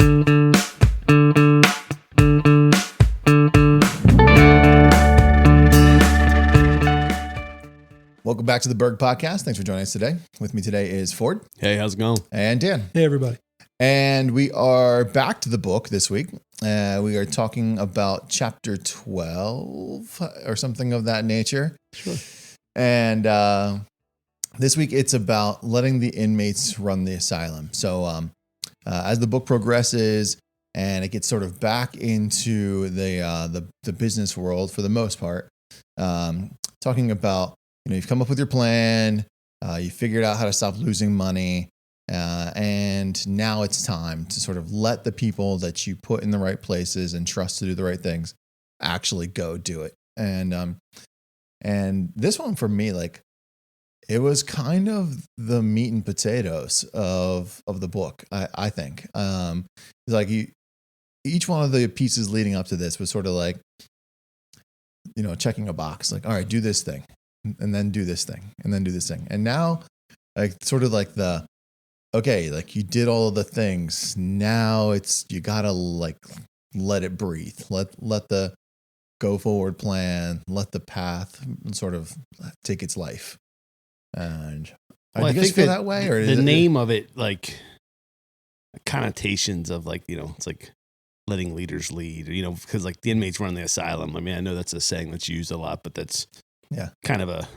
Welcome back to the Berg Podcast. Thanks for joining us today. With me today is Ford. Hey, how's it going? And Dan. Hey, everybody. And we are back to the book this week. We are talking about chapter 12 or something of that nature. Sure. And this week it's about letting the inmates run the asylum. So as the book progresses and it gets sort of back into the business world for the most part, talking about, you've come up with your plan, you figured out how to stop losing money, and now it's time to sort of let the people that you put in the right places and trust to do the right things actually go do it. And this one for me, like, it was kind of the meat and potatoes of the book, I think. It's like each one of the pieces leading up to this was sort of like, checking a box, like, all right, do this thing. And then do this thing, and then do this thing. And now, like, sort of like like you did all of the things. Now you gotta like let it breathe. Let the go forward plan, let the path sort of take its life. And I guys feel that way, or the name of it, like connotations of like, it's like letting leaders lead, because like the inmates run the asylum. I mean, I know that's a saying that's used a lot, but that's kind of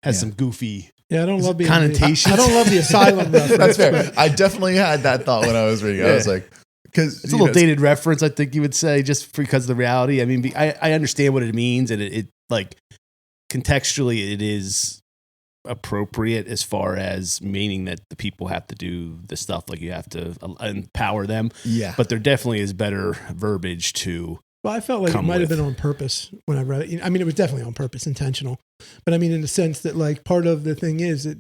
has some goofy I don't love connotations. I don't love the asylum reference. That's fair. I definitely had that thought when I was reading. I was like, because it's a little dated reference, I think you would say, just because of the reality. I mean, I understand what it means, and it like contextually it is appropriate as far as meaning that the people have to do the stuff, like you have to empower them. Yeah. But there definitely is better verbiage to. Well, I felt like it might have been on purpose when I read it. I mean, it was definitely on purpose, intentional. But I mean, in the sense that, like, part of the thing is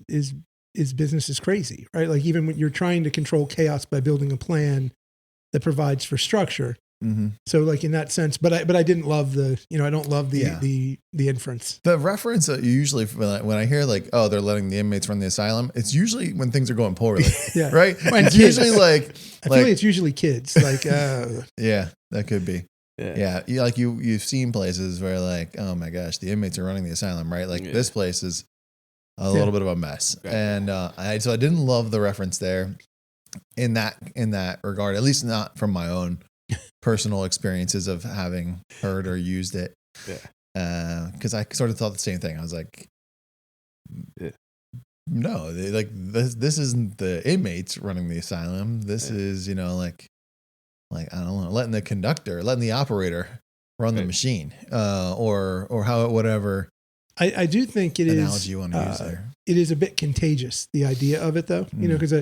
business is crazy, right? Like, even when you're trying to control chaos by building a plan that provides for structure. Mm-hmm. So, like, in that sense, but I didn't love I don't love the inference. The reference that usually when I hear like, oh, they're letting the inmates run the asylum, it's usually when things are going poorly. Yeah. Right. And it's usually like I feel like it's usually kids. Like, yeah, that could be. Yeah. You've seen places where like, oh my gosh, the inmates are running the asylum, right? Like this place is a little bit of a mess. Right. And so I didn't love the reference there in that regard, at least not from my own personal experiences of having heard or used it. Yeah. Because I sort of thought the same thing. I was like, no, this isn't the inmates running the asylum. This is, like, I don't know, letting the operator run the machine, or how, whatever. I do think it analogy is, you want to use there. It is a bit contagious, the idea of it, though, because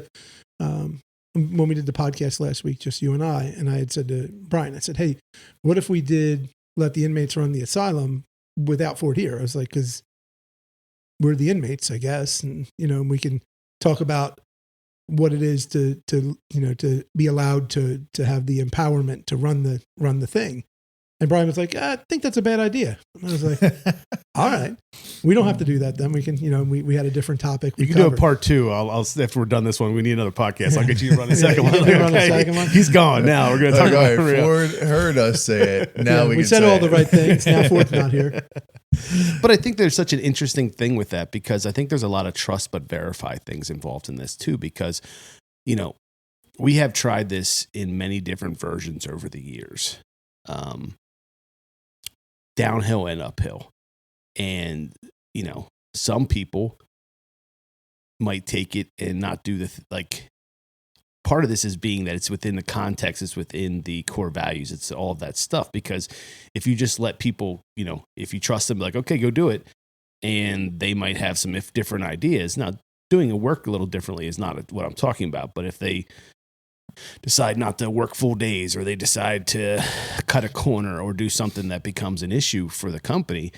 when we did the podcast last week, just you and I had said to Brian, I said, hey, what if we did let the inmates run the asylum without Ford here? I was like, because we're the inmates, I guess. And, we can talk about what it is to be allowed to have the empowerment to run the thing. And Brian was like, I think that's a bad idea. And I was like, all right, we don't have to do that then. We can, we had a different topic. You can do a part two. I'll after we're done this one, we need another podcast. I'll get you to run the second one. He's gone now. We're going to talk about it. Ford heard us say it. Now we said all the right things. Now Ford's not here. But I think there's such an interesting thing with that, because I think there's a lot of trust but verify things involved in this too, because, we have tried this in many different versions over the years. Downhill and uphill. And, some people might take it and not do part of this is being that it's within the context, it's within the core values, it's all of that stuff. Because if you just let people, if you trust them, like, okay, go do it, and they might have some different ideas. Now, doing a work a little differently is not what I'm talking about, but if they decide not to work full days, or they decide to cut a corner or do something that becomes an issue for the company,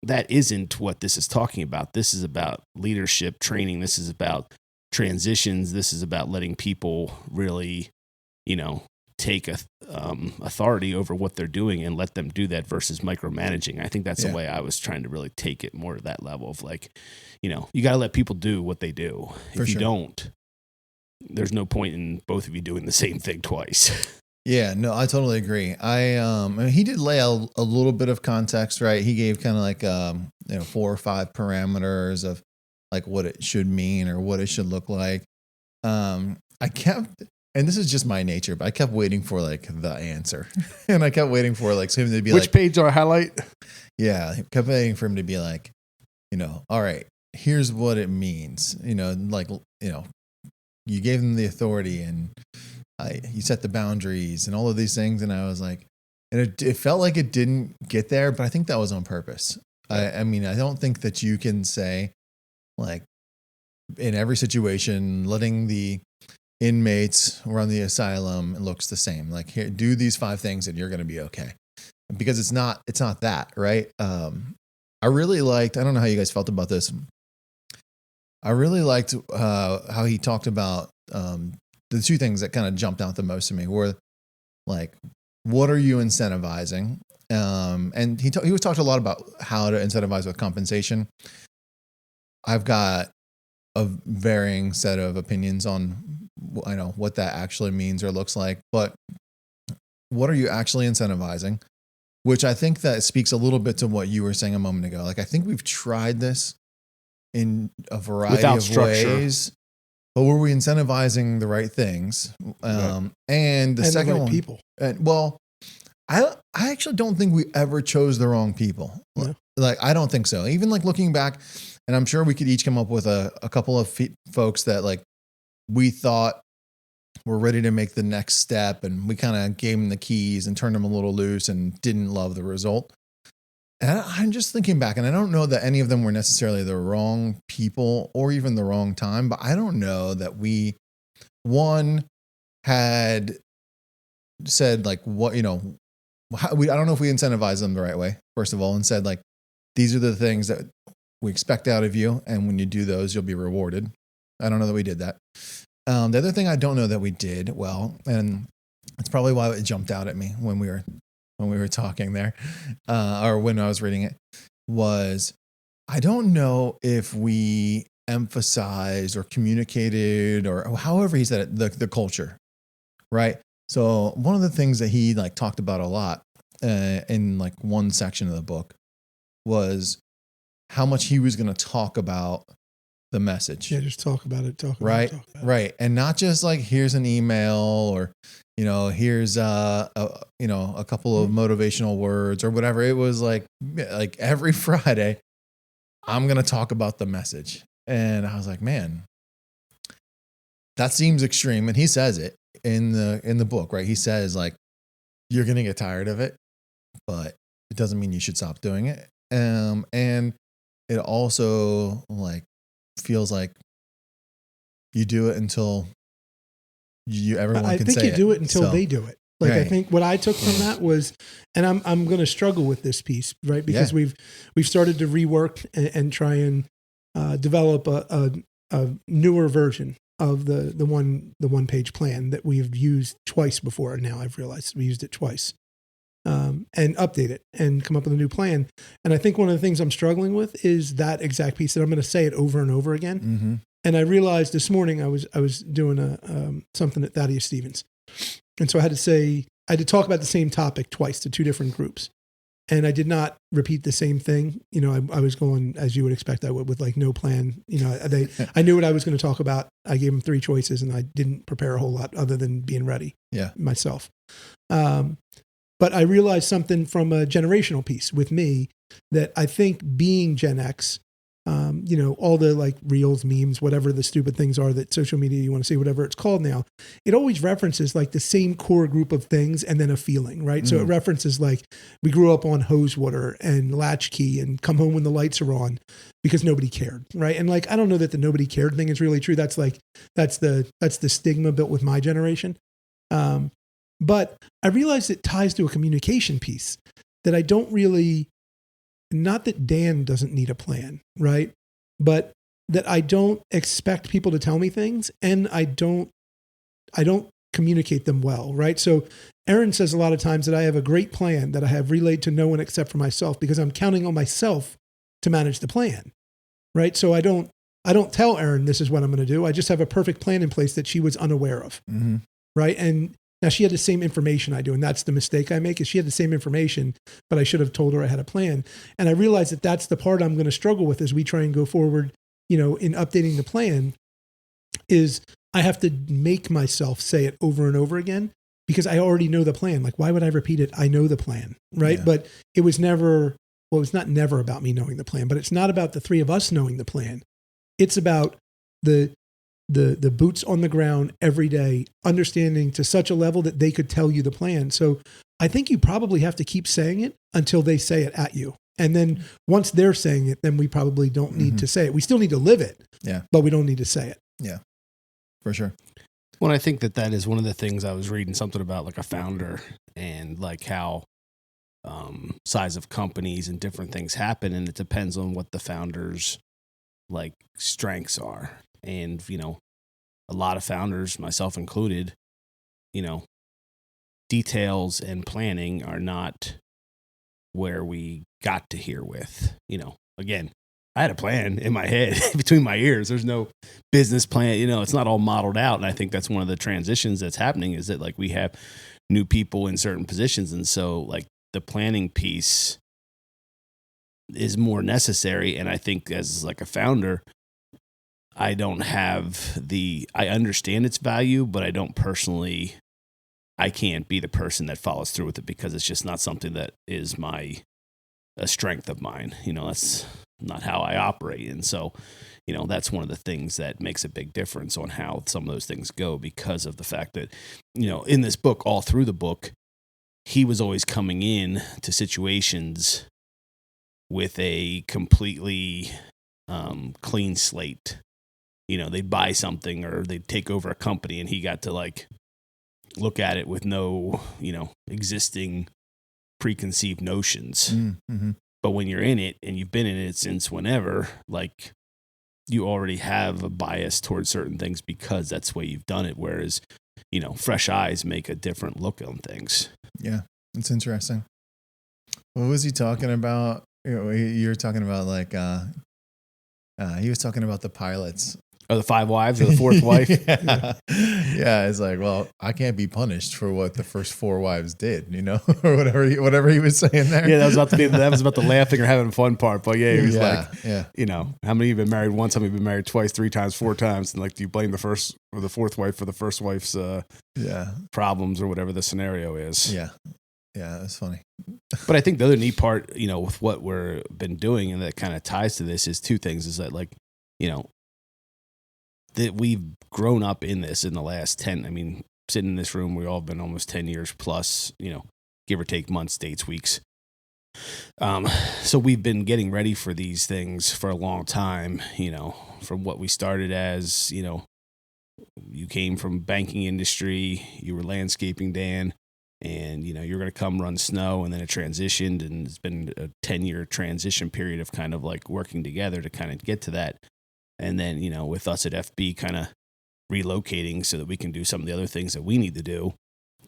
that isn't what this is talking about. This is about leadership training. This is about transitions. This is about letting people really, take authority over what they're doing and let them do that versus micromanaging. I think that's the way I was trying to really take it more to that level of like, you got to let people do what they do. If you don't, there's no point in both of you doing the same thing twice. Yeah, no, I totally agree. I mean, he did lay out a little bit of context, right? He gave kind of like 4 or 5 parameters of like what it should mean or what it should look like. I kept, and this is just my nature, but I kept waiting for like the answer, and I kept waiting for like him to be Which like, page do I highlight? yeah, I kept waiting for him to be like, all right, here's what it means. You gave them the authority and you set the boundaries and all of these things. And I was like, and it felt like it didn't get there, but I think that was on purpose. I mean, I don't think that you can say like in every situation, letting the inmates run the asylum looks the same. Like, here, do these 5 things and you're going to be okay. Because it's not that, right? I really liked, I don't know how you guys felt about this. I really liked how he talked about the 2 things that kind of jumped out the most to me were like, what are you incentivizing? And he was talked a lot about how to incentivize with compensation. I've got a varying set of opinions on what that actually means or looks like, but what are you actually incentivizing? Which I think that speaks a little bit to what you were saying a moment ago. Like, I think we've tried this in a variety Without of structure. ways, but were we incentivizing the right things? And the second right one, people. I actually don't think we ever chose the wrong people. No. Like, I don't think so. Even like looking back, and I'm sure we could each come up with a couple of folks that like we thought were ready to make the next step, and we kind of gave them the keys and turned them a little loose and didn't love the result. And I'm just thinking back, and I don't know that any of them were necessarily the wrong people or even the wrong time, but I don't know that we, one, had said like what, I don't know if we incentivized them the right way, first of all, and said like, these are the things that we expect out of you, and when you do those, you'll be rewarded. I don't know that we did that. The other thing I don't know that we did well, and it's probably why it jumped out at me when we were talking there, or when I was reading it, was I don't know if we emphasized or communicated or however he said it, the culture, right? So one of the things that he like talked about a lot in like one section of the book was how much he was going to talk about the message. Yeah, just talk about it. Right. And not just like, here's an email or, here's a couple of motivational words or whatever. It was like every Friday, I'm going to talk about the message. And I was like, man, that seems extreme. And he says it in the book, right? He says like, you're going to get tired of it, but it doesn't mean you should stop doing it. And it also like feels like you do it until everyone can say it. I think you do it until they do it. Like, right. I think what I took from that was, and I'm going to struggle with this piece, right? Because we've started to rework and try and develop a newer version of the one page plan that we've used twice before. And now I've realized we used it twice, and update it and come up with a new plan. And I think one of the things I'm struggling with is that exact piece that I'm going to say it over and over again. Mm-hmm. And I realized this morning I was doing something at Thaddeus Stevens. And so I had to talk about the same topic twice to 2 different groups. And I did not repeat the same thing. I was going, as you would expect I would, with like no plan. I knew what I was going to talk about. I gave them 3 choices and I didn't prepare a whole lot other than being ready myself. But I realized something from a generational piece with me that I think being Gen X, all the like reels, memes, whatever the stupid things are that social media you want to say, whatever it's called now, it always references like the same core group of things and then a feeling, right? So it references like we grew up on hose water and latchkey and come home when the lights are on because nobody cared, right? And like, I don't know that the nobody cared thing is really true. That's the stigma built with my generation. But I realized it ties to a communication piece that I don't really, not that Dan doesn't need a plan, right? But that I don't expect people to tell me things and I don't communicate them well, right? So Aaron says a lot of times that I have a great plan that I have relayed to no one except for myself because I'm counting on myself to manage the plan, right? So I don't I don't tell Erin this is what I'm going to do. I just have a perfect plan in place that she was unaware of. Mm-hmm. Right. And now she had the same information I do. And that's the mistake I make, is she had the same information, but I should have told her I had a plan. And I realized that that's the part I'm going to struggle with as we try and go forward, in updating the plan, is I have to make myself say it over and over again because I already know the plan. Like, why would I repeat it? I know the plan. Right. Yeah. But it was never, it's not never about me knowing the plan, but it's not about the three of us knowing the plan. It's about the boots on the ground every day, understanding to such a level that they could tell you the plan. So I think you probably have to keep saying it until they say it at you. And then once they're saying it, then we probably don't need to say it. We still need to live it, but we don't need to say it. Yeah, for sure. Well, I think that is one of the things. I was reading something about like a founder and like how size of companies and different things happen. And it depends on what the founder's like strengths are. And, a lot of founders, myself included, details and planning are not where we got to here with, again, I had a plan in my head between my ears. There's no business plan, it's not all modeled out. And I think that's one of the transitions that's happening, is that like we have new people in certain positions. And so like the planning piece is more necessary. And I think as like a founder, I don't have I understand its value, but I don't personally, I can't be the person that follows through with it because it's just not something that is a strength of mine. That's not how I operate. And so, that's one of the things that makes a big difference on how some of those things go, because of the fact that, in this book, all through the book, he was always coming in to situations with a completely clean slate. They'd buy something or they'd take over a company, and he got to like look at it with no, existing preconceived notions. Mm-hmm. But when you're in it and you've been in it since whenever, like you already have a bias towards certain things because that's the way you've done it. Whereas, fresh eyes make a different look on things. Yeah, it's interesting. What was he talking about? You were talking about like, he was talking about the pilots. Or the 5 wives or the 4th wife. Yeah, it's like, well, I can't be punished for what the first 4 wives did, or whatever he was saying there. Yeah, that was about the laughing or having fun part. But yeah, he was how many have been married once? How many have been married twice, 3 times, 4 times? And like, do you blame the first or the 4th wife for the first wife's problems or whatever the scenario is? Yeah, that's funny. But I think the other neat part, with what we've been doing, and that kind of ties to this, is 2 things. Is that like, that we've grown up in this in the last 10, sitting in this room, we've all been almost 10 years plus, give or take months, dates, weeks. So we've been getting ready for these things for a long time, from what we started as, you came from banking industry, you were landscaping, Dan, and, you're going to come run snow, and then it transitioned, and it's been a 10-year transition period of kind of like working together to kind of get to that. And then, with us at FB kind of relocating so that we can do some of the other things that we need to do,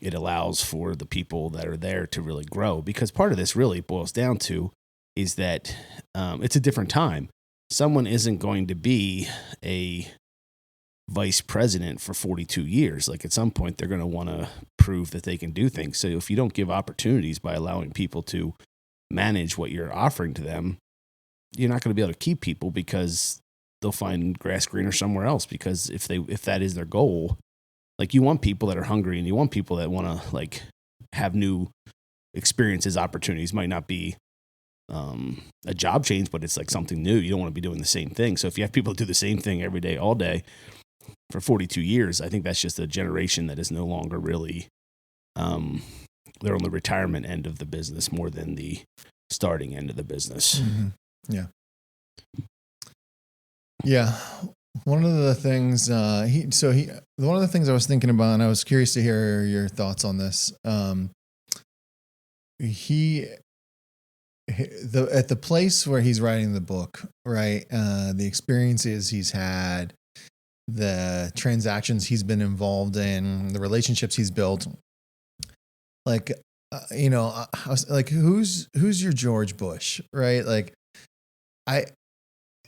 it allows for the people that are there to really grow. Because part of this really boils down to is that it's a different time. Someone isn't going to be a vice president for 42 years. Like at some point, they're going to want to prove that they can do things. So if you don't give opportunities by allowing people to manage what you're offering to them, you're not going to be able to keep people because they'll find grass greener somewhere else. Because if that is their goal, like you want people that are hungry and you want people that want to like have new experiences, opportunities. Might not be a job change, but it's like something new. You don't want to be doing the same thing. So if you have people do the same thing every day, all day for 42 years, I think that's just a generation that is no longer really, they're on the retirement end of the business more than the starting end of the business. Mm-hmm. Yeah. Yeah. One of the things, one of the things I was thinking about, and I was curious to hear your thoughts on this. At the place where he's writing the book, right? The experiences he's had, the transactions he's been involved in, the relationships he's built. Like, I was like, who's your George Bush, right? Like,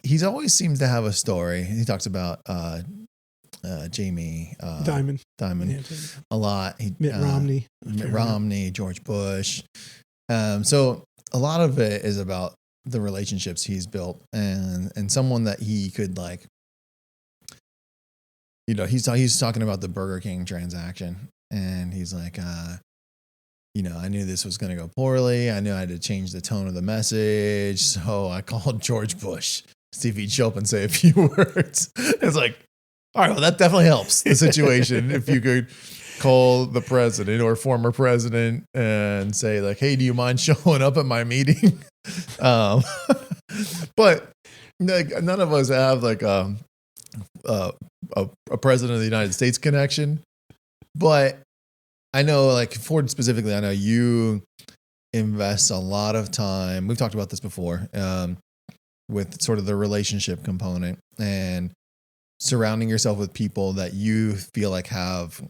he's always seems to have a story. He talks about Jamie Diamond yeah, a lot. Mitt Romney, George Bush. So a lot of it is about the relationships he's built and someone that he could like. He's talking about the Burger King transaction, and he's like, I knew this was going to go poorly. I knew I had to change the tone of the message, so I called George Bush, see if he'd show up and say a few words. It's like, all right, well, that definitely helps the situation if you could call the president or former president and say like, hey, do you mind showing up at my meeting? But like, none of us have like a president of the United States connection, but I know like Ford specifically, I know you invest a lot of time. We've talked about this before, with sort of the relationship component and surrounding yourself with people that you feel like have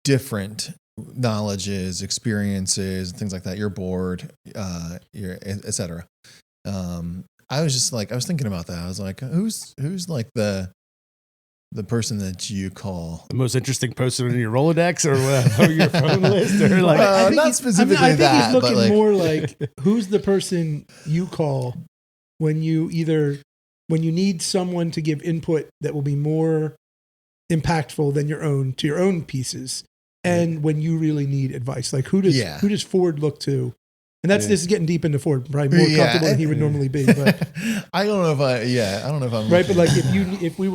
different knowledges, experiences, things like that. Your board, et cetera. I was thinking about that. I was like, who's like the person that you call the most interesting person in your Rolodex or your phone list, or like not specifically I think that, he's looking but like, more like who's the person you call when you need someone to give input that will be more impactful than your own pieces, and when you really need advice, like who does Ford look to? And this is getting deep into Ford, probably more comfortable than he would normally be. But I don't know if I'm right. But like if we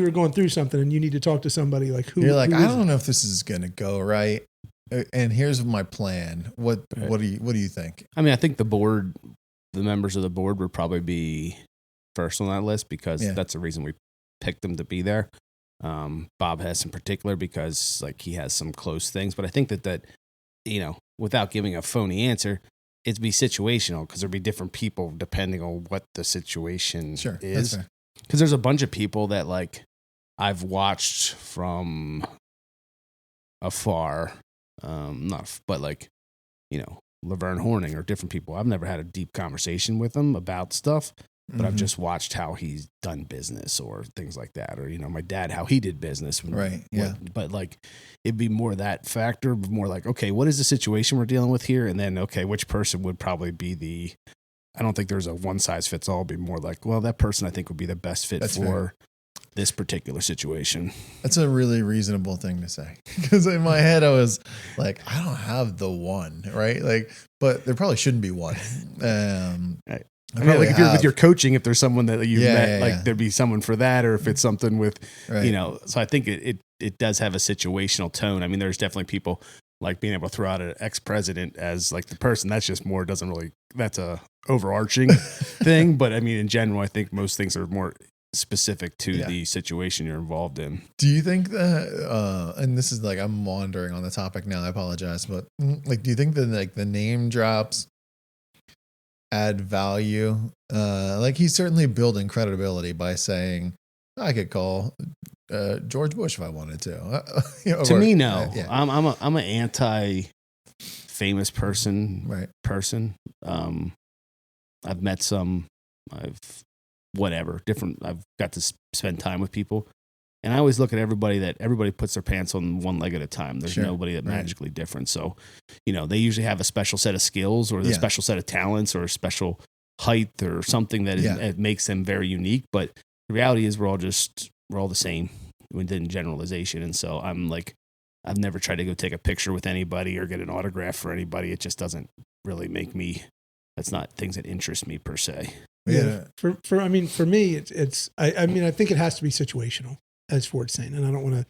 were going through something and you need to talk to somebody, like who? You're like, who I don't know if this is gonna go right. And here's my plan. What do you think? I mean, I think the members of the board would probably be first on that list because that's the reason we picked them to be there. Bob Hess in particular, because like he has some close things, but I think that without giving a phony answer, it'd be situational because there'd be different people depending on what the situation is. Because there's a bunch of people that like I've watched from afar, but like, Laverne Horning or different people. I've never had a deep conversation with them about stuff, but I've just watched how he's done business or things like that. Or, my dad, how he did business. Right. Yeah. But like, it'd be more that factor, more like, okay, what is the situation we're dealing with here? And then, okay, which person would probably be I don't think there's a one size fits all. It'd be more like, well, that person I think would be the best fit for this particular situation. That's a really reasonable thing to say. Because in my head, I was like, I don't have the one, right? Like, but there probably shouldn't be one. Right. I mean, like if you're with your coaching, if there's someone that you've met, there'd be someone for that, or if it's something with, so I think it does have a situational tone. I mean, there's definitely people like being able to throw out an ex-president as like the person. That's just more, that's a overarching thing. But I mean, in general, I think most things are more specific to the situation you're involved in. Do you think that, and this is like, I'm wandering on the topic now, I apologize, but like, do you think that like the name drops add value? Like he's certainly building credibility by saying, I could call George Bush if I wanted to. To me, no. I'm an anti-famous person. I've met some. I've got to spend time with people, and I always look at everybody puts their pants on one leg at a time. There's nobody that magically different. So, they usually have a special set of skills or a special set of talents or a special height or something that it makes them very unique. But the reality is we're all the same within generalization. And so I'm like, I've never tried to go take a picture with anybody or get an autograph for anybody. It just doesn't really make me, that's not things that interest me per se. Yeah. For me, it's I think it has to be situational, as Ford's saying. And I don't want to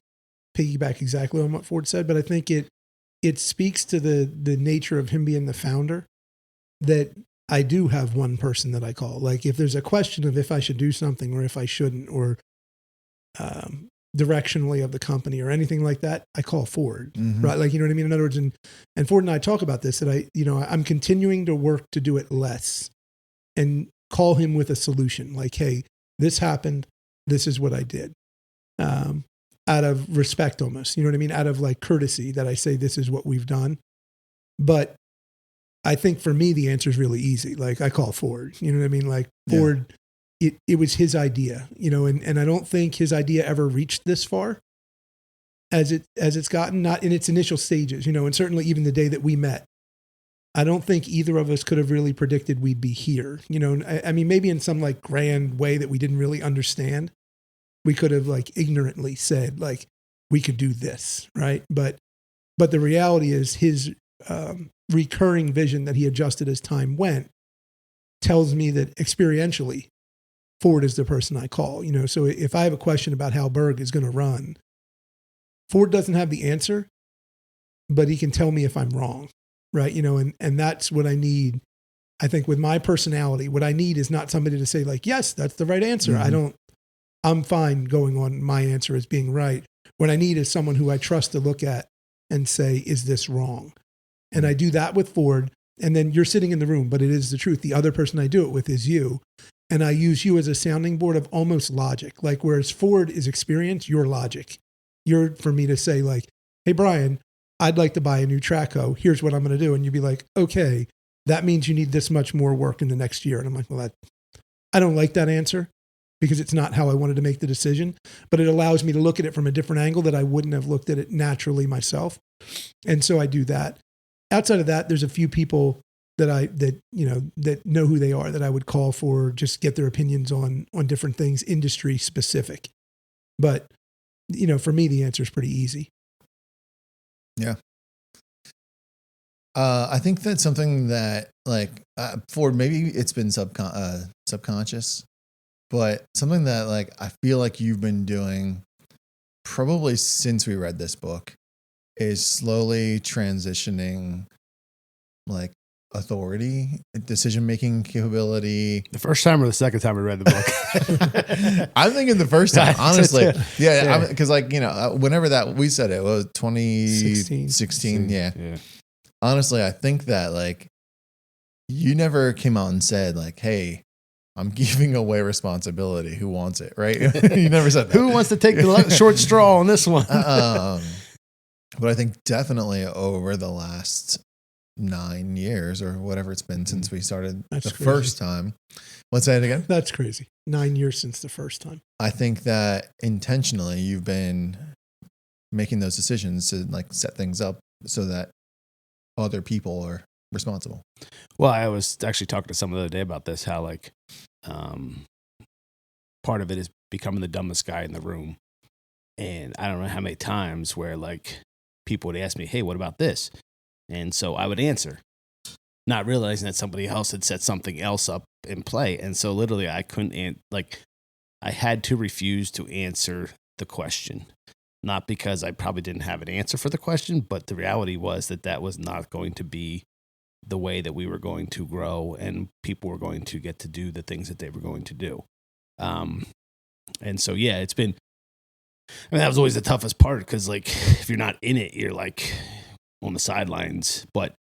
piggyback exactly on what Ford said, but I think it speaks to the nature of him being the founder, that I do have one person that I call. Like if there's a question of if I should do something or if I shouldn't, or directionally of the company or anything like that, I call Ford, right? Like, you know what I mean? In other words, and Ford and I talk about this, that I'm continuing to work to do it less and call him with a solution. Like, hey, this happened. This is what I did. Out of respect almost, you know what I mean? Out of like courtesy that I say, this is what we've done. But I think for me, the answer is really easy. Like I call Ford, you know what I mean? Like Ford it was his idea, and I don't think his idea ever reached this far as it's gotten, not in its initial stages, and certainly even the day that we met, I don't think either of us could have really predicted we'd be here. I mean, maybe in some like grand way that we didn't really understand, we could have like ignorantly said like, we could do this, right? But the reality is his recurring vision that he adjusted as time went tells me that experientially, Ford is the person I call. So if I have a question about how Berg is going to run, Ford doesn't have the answer, but he can tell me if I'm wrong, right? And that's what I need. I think with my personality, what I need is not somebody to say like, yes, that's the right answer. Mm-hmm. I'm fine going on my answer as being right. What I need is someone who I trust to look at and say, is this wrong? And I do that with Ford. And then you're sitting in the room, but it is the truth. The other person I do it with is you. And I use you as a sounding board of almost logic. Like whereas Ford is experience, you're logic. You're for me to say like, hey, Brian, I'd like to buy a new Traco. Here's what I'm going to do. And you'd be like, okay, that means you need this much more work in the next year. And I'm like, well, I don't like that answer because it's not how I wanted to make the decision, but it allows me to look at it from a different angle that I wouldn't have looked at it naturally myself. And so I do that. Outside of that, there's a few people that know who they are that I would call for just get their opinions on different things, industry specific. But, for me, the answer is pretty easy. Yeah. I think that's something that like Ford, maybe it's been subconscious, but something that like I feel like you've been doing probably since we read this book is slowly transitioning like authority, decision-making capability. The first time or the second time we read the book? I'm thinking the first time, honestly. Yeah. Because like, whenever that we said it was 2016. Yeah. Honestly, I think that like you never came out and said like, hey, I'm giving away responsibility. Who wants it? Right. You never said that. Who wants to take the short straw on this one? But I think definitely over the last 9 years or whatever it's been since we started first time. Let's say it again. That's crazy. 9 years since the first time. I think that intentionally you've been making those decisions to like set things up so that other people are responsible. Well, I was actually talking to someone the other day about this, how like part of it is becoming the dumbest guy in the room. And I don't know how many times where like people would ask me, hey, what about this? And so I would answer, not realizing that somebody else had set something else up in play. And so literally I couldn't, I had to refuse to answer the question. Not because I probably didn't have an answer for the question, but the reality was that was not going to be the way that we were going to grow and people were going to get to do the things that they were going to do. And so, yeah, it's been, that was always the toughest part because like, if you're not in it, you're like on the sidelines, but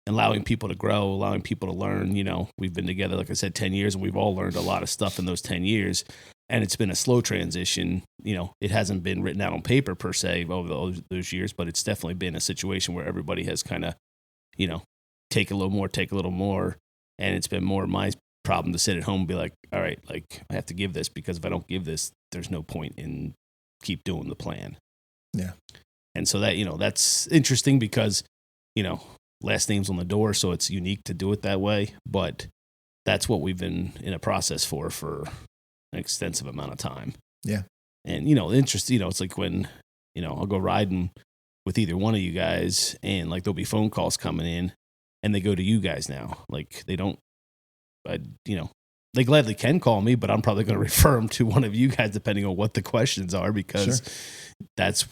allowing people to grow, allowing people to learn, we've been together, like I said, 10 years and we've all learned a lot of stuff in those 10 years. And it's been a slow transition. It hasn't been written out on paper per se over those years, but it's definitely been a situation where everybody has kind of, take a little more. And it's been more my problem to sit at home and be like, all right, like I have to give this because if I don't give this, there's no point in keep doing the plan. Yeah. And so that, that's interesting because, last name's on the door. So it's unique to do it that way. But that's what we've been in a process for an extensive amount of time. Yeah. And, interest, it's like when, I'll go riding with either one of you guys and like there'll be phone calls coming in and they go to you guys now. Like they don't, they gladly can call me, but I'm probably going to refer them to one of you guys depending on what the questions are because that's,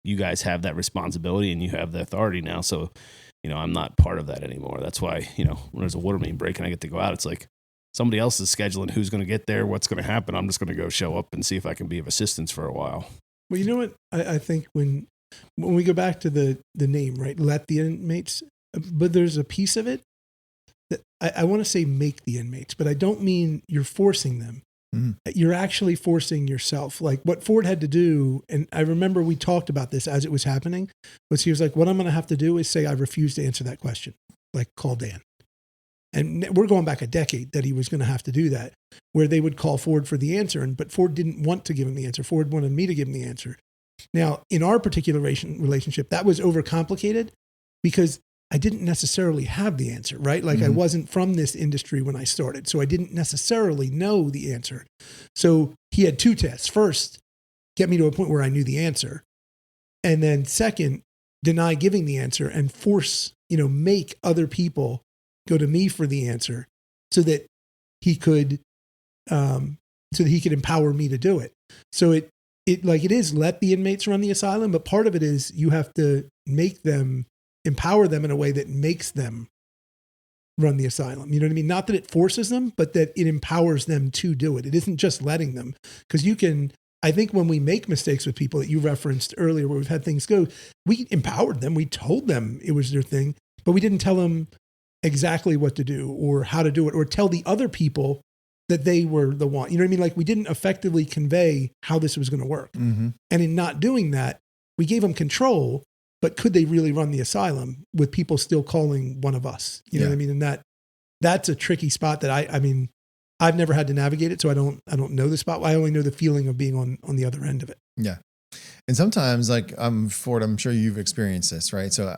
you guys have that responsibility and you have the authority now. So, I'm not part of that anymore. That's why, when there's a water main break and I get to go out, it's like, somebody else is scheduling who's going to get there, what's going to happen. I'm just going to go show up and see if I can be of assistance for a while. Well, you know what? I think when we go back to the name, right? Let the inmates, but there's a piece of it that I want to say make the inmates, but I don't mean you're forcing them. Mm. You're actually forcing yourself. Like what Ford had to do, and I remember we talked about this as it was happening, was he was like, what I'm going to have to do is say I refuse to answer that question. Like call Dan. and we're going back a decade that he was going to have to do that, where they would call Ford for the answer, but Ford didn't want to give him the answer. Ford wanted me to give him the answer. Now, in our particular relationship, that was overcomplicated because I didn't necessarily have the answer, right? Like I wasn't from this industry when I started, so I didn't necessarily know the answer. So he had two tests. First, get me to a point where I knew the answer. And then second, deny giving the answer and force, make other people go to me for the answer so that he could empower me to do it. So it is let the inmates run the asylum, but part of it is you have to empower them in a way that makes them run the asylum. You know what I mean? Not that it forces them, but that it empowers them to do it. It isn't just letting them, because I think when we make mistakes with people that you referenced earlier, where we've had things go, we empowered them. We told them it was their thing, but we didn't tell them exactly what to do or how to do it, or tell the other people that they were the one. You know what I mean? Like we didn't effectively convey how this was going to work. And in not doing that, we gave them control, but could they really run the asylum with people still calling one of us? You know what I mean? And that's a tricky spot that I've never had to navigate it. So I don't know the spot. I only know the feeling of being on the other end of it. Yeah. And sometimes Ford, I'm sure you've experienced this, right? So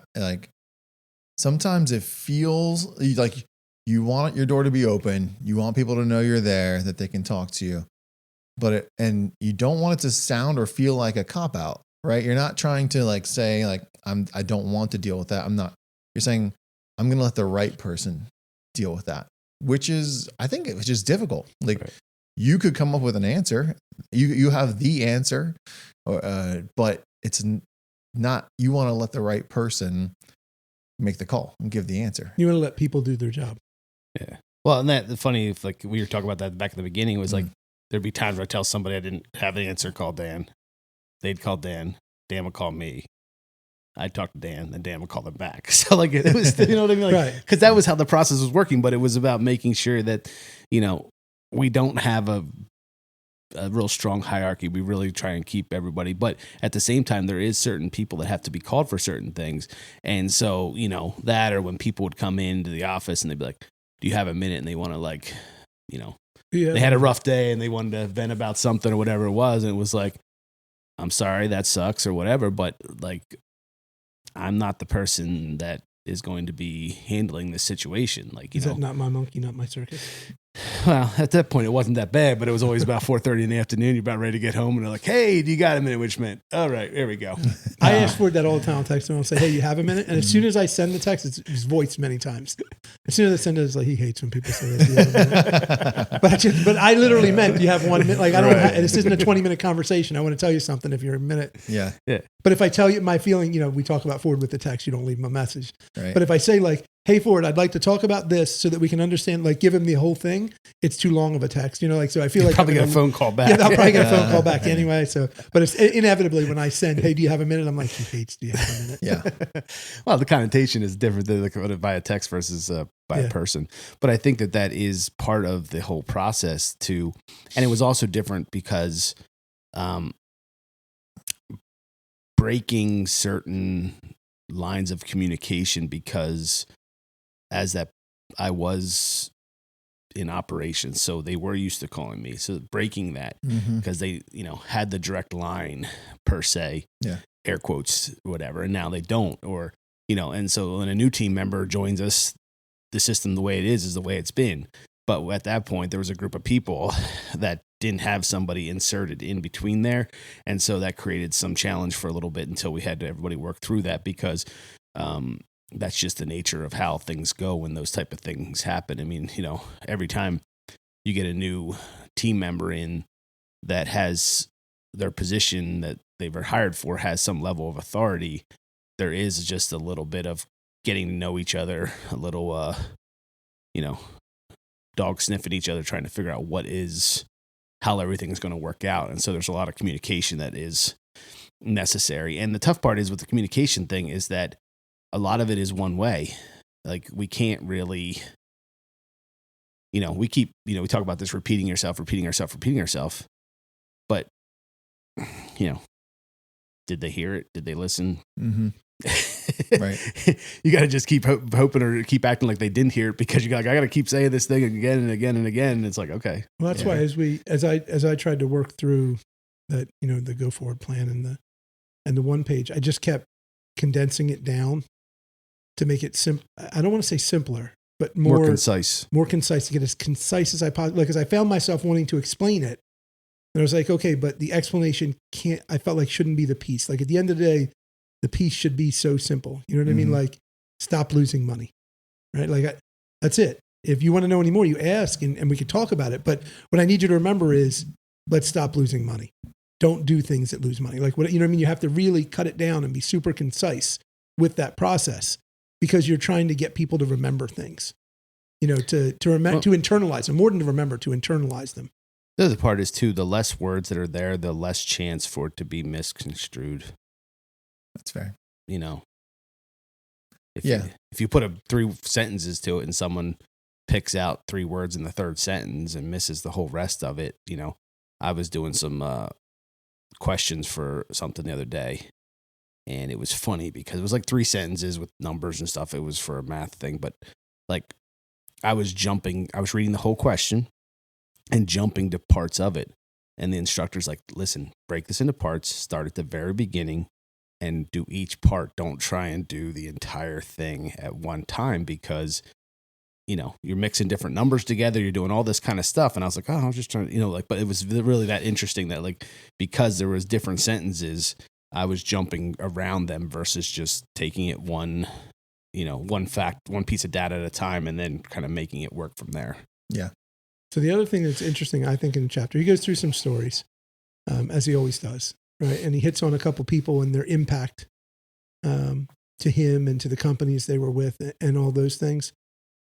sometimes it feels like you want your door to be open. You want people to know you're there, that they can talk to you, and you don't want it to sound or feel like a cop out. Right. You're not trying to say I don't want to deal with that. You're saying I'm going to let the right person deal with that, which is difficult. You could come up with an answer. You have the answer, but it's not, you want to let the right person make the call and give the answer. You want to let people do their job. Yeah. Well, and the funny, if we were talking about that back in the beginning, was there'd be times where I tell somebody I didn't have the answer, call Dan. They'd call Dan. Dan would call me. I'd talk to Dan, then Dan would call them back. So it was, you know what I mean? Right. Because that was how the process was working, but it was about making sure that, we don't have a real strong hierarchy. We really try and keep everybody. But at the same time, there is certain people that have to be called for certain things. And so, that, or when people would come into the office and they'd be like, do you have a minute? And they want to they had a rough day and they wanted to vent about something or whatever it was. And it was like, I'm sorry, that sucks or whatever, but I'm not the person that is going to be handling this situation. Is that not my monkey, not my circus? Well, at that point, it wasn't that bad, but it was always about 4:30 in the afternoon. You're about ready to get home, and they're like, hey, do you got a minute? Which meant, all right, there we go. I ask Ford that all the time. I'll text him. I'll say, hey, you have a minute? And as soon as I send the text, it's voiced many times. As soon as I send it, it's he hates when people say that. You have a minute. But I literally meant, do you have 1 minute? This isn't a 20-minute conversation. I want to tell you something if you're a minute. Yeah. But if I tell you my feeling, we talk about Ford with the text, you don't leave him a message. Right. But if I say hey Ford, I'd like to talk about this so that we can understand, give him the whole thing, it's too long of a text, so I feel You'll probably get a phone call back. Yeah, I'll probably get a phone call back anyway. So, but it's inevitably when I send, hey, do you have a minute? I'm like, he hates, do you have a minute? Yeah. Well, the connotation is different than by a text versus by a person. But I think that is part of the whole process too. And it was also different because breaking certain lines of communication, because as that I was in operations, so they were used to calling me. So breaking that, because they, had the direct line per se, air quotes, whatever, and now they don't, or, and so when a new team member joins us, the system, the way it is the way it's been. But at that point, there was a group of people that didn't have somebody inserted in between there. And so that created some challenge for a little bit until we had to everybody work through that, because that's just the nature of how things go when those type of things happen. I mean, every time you get a new team member in that has their position that they were hired for has some level of authority, there is just a little bit of getting to know each other, a little, dog sniffing each other, trying to figure out how everything's going to work out. And so there's a lot of communication that is necessary. And the tough part is with the communication thing is that a lot of it is one way. We can't really, we keep, we talk about this repeating yourself. But, did they hear it? Did they listen? Right. You got to just keep hoping or keep acting like they didn't hear it, because you're like, I got to keep saying this thing again and again and again. And it's like, okay. Well, that's why as I tried to work through that, the go forward plan and the one page, I just kept condensing it down to make it I don't want to say simpler, but more concise, to get as concise as I possibly, because I found myself wanting to explain it. And I was like, okay, but the explanation I felt like shouldn't be the piece. Like at the end of the day, the piece should be so simple. You know what I mean? Like, stop losing money, right? Like, that's it. If you want to know any more, you ask and we could talk about it. But what I need you to remember is, let's stop losing money. Don't do things that lose money. Like, what, you know what I mean? You have to really cut it down and be super concise with that process, because you're trying to get people to remember things, to internalize them, more than to remember, to internalize them. The other part is too, the less words that are there, the less chance for it to be misconstrued. That's fair. If you put 3 sentences to it and someone picks out 3 words in the third sentence and misses the whole rest of it, I was doing some questions for something the other day, and it was funny because it was like 3 sentences with numbers and stuff. It was for a math thing, but like I was reading the whole question and jumping to parts of it. And the instructor's like, listen, break this into parts, start at the very beginning and do each part. Don't try and do the entire thing at one time, because, you're mixing different numbers together. You're doing all this kind of stuff. And I was like, I was just trying to, but it was really that interesting that, like, because there was different sentences, I was jumping around them versus just taking it one piece of data at a time and then kind of making it work from there. Yeah. So the other thing that's interesting, I think, in the chapter, he goes through some stories, as he always does, right? And he hits on a couple people and their impact to him and to the companies they were with and all those things.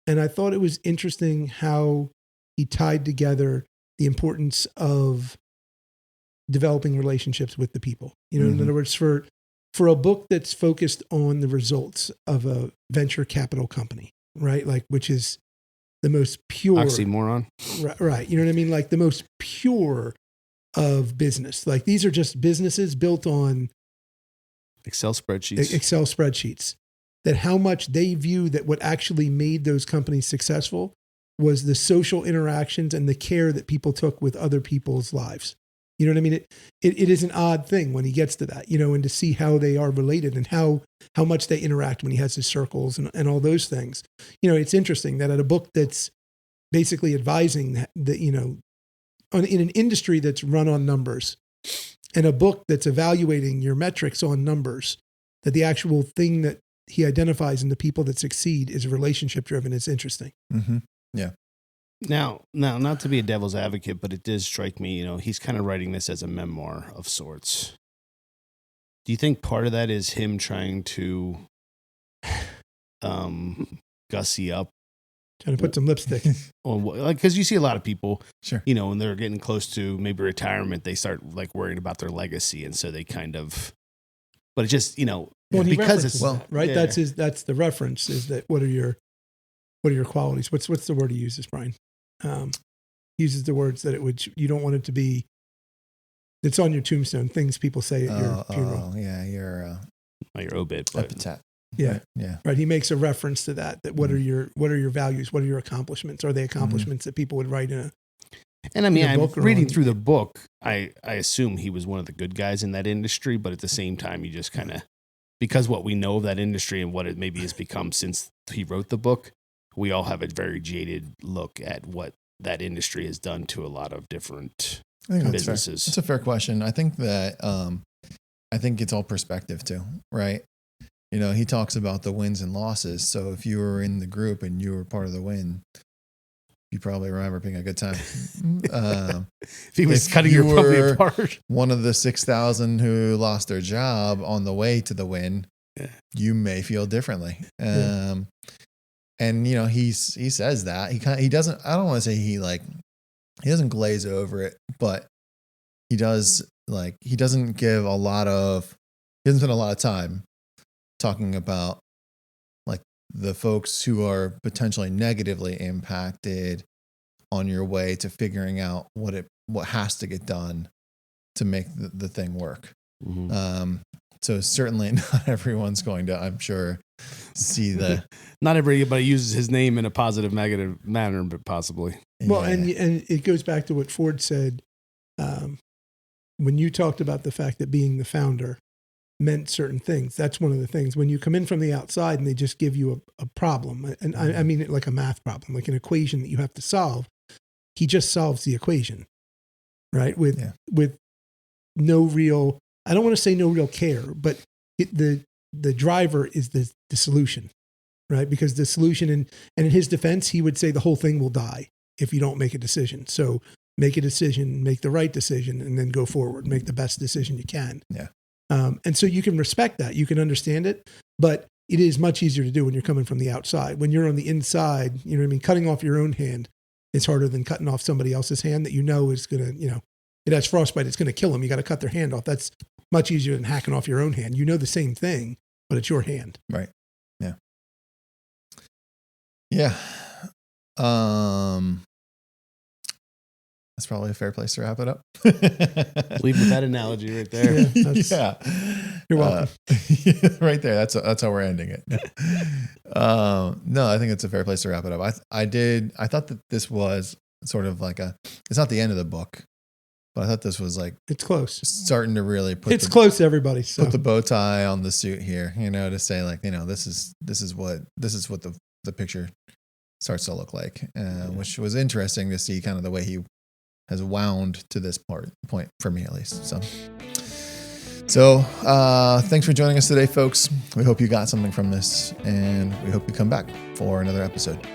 And I thought it was interesting how he tied together the importance of developing relationships with the people. In other words, for a book that's focused on the results of a venture capital company, right? Like, which is the most pure oxymoron. Right. You know what I mean? Like the most pure of business. Like, these are just businesses built on Excel spreadsheets. That how much they view that what actually made those companies successful was the social interactions and the care that people took with other people's lives. You know what I mean? It is an odd thing when he gets to that, and to see how they are related and how much they interact when he has his circles and all those things. It's interesting that at a book that's basically advising that in an industry that's run on numbers, and a book that's evaluating your metrics on numbers, that the actual thing that he identifies in the people that succeed is relationship driven. It's interesting. Mm-hmm. Yeah. Now, not to be a devil's advocate, but it does strike me, he's kind of writing this as a memoir of sorts. Do you think part of that is him trying to gussy up? Trying to put some lipstick on, like, because you see a lot of people, sure, when they're getting close to maybe retirement, they start like worrying about their legacy. And so they kind of, but it just, because it's that, right. Yeah. That's the reference, is that what are your qualities? What's the word he uses, Brian? He uses the words that you don't want it to be, it's on your tombstone, things people say at your funeral. Oh, yeah, your obit. Epitaph. Yeah. Right. Yeah. Right. He makes a reference to that what are your values? What are your accomplishments? Are they accomplishments that people would write in a, and I mean, I'm reading through the book, I assume he was one of the good guys in that industry, but at the same time, you just kind of, because what we know of that industry and what it maybe has become since he wrote the book, we all have a very jaded look at what that industry has done to a lot of different businesses. That's a fair question. I think that, I think it's all perspective too, right? He talks about the wins and losses. So if you were in the group and you were part of the win, you probably remember being a good time. If he was cutting your company apart, one of the 6,000 who lost their job on the way to the win, you may feel differently. And he says that he doesn't. I don't want to say he doesn't glaze over it, but he does. Like, he doesn't spend a lot of time talking about like the folks who are potentially negatively impacted on your way to figuring out what has to get done to make the thing work. Mm-hmm. So certainly not everyone's going to, I'm sure, see the. Not everybody uses his name in a positive, negative manner, but possibly. Well, and it goes back to what Ford said when you talked about the fact that being the founder meant certain things. That's one of the things. When you come in from the outside and they just give you a problem, and I mean it like a math problem, like an equation that you have to solve, he just solves the equation, right? With no real, I don't want to say no real care, but the driver is the solution, right? Because the solution, and in his defense, he would say the whole thing will die if you don't make a decision. So make a decision, make the right decision, and then go forward, make the best decision you can. Yeah. And so you can respect that, you can understand it, but it is much easier to do when you're coming from the outside. When you're on the inside, you know what I mean? Cutting off your own hand is harder than cutting off somebody else's hand that you know is going to, you know, it has frostbite, it's going to kill them. You got to cut their hand off. That's much easier than hacking off your own hand. You know the same thing, but it's your hand. Right. Yeah. Yeah. That's probably a fair place to wrap it up. Leave with that analogy right there. Yeah. You're welcome. Right there. That's how we're ending it. No, I think it's a fair place to wrap it up. I thought that this was sort of like it's not the end of the book, but I thought this was like, it's close. Starting to really it's close to everybody. So. Put the bow tie on the suit here, you know, to say like, you know, this is what the picture starts to look like, which was interesting to see kind of the way he has wound to this point for me, at least. So thanks for joining us today, folks. We hope you got something from this, and we hope you come back for another episode.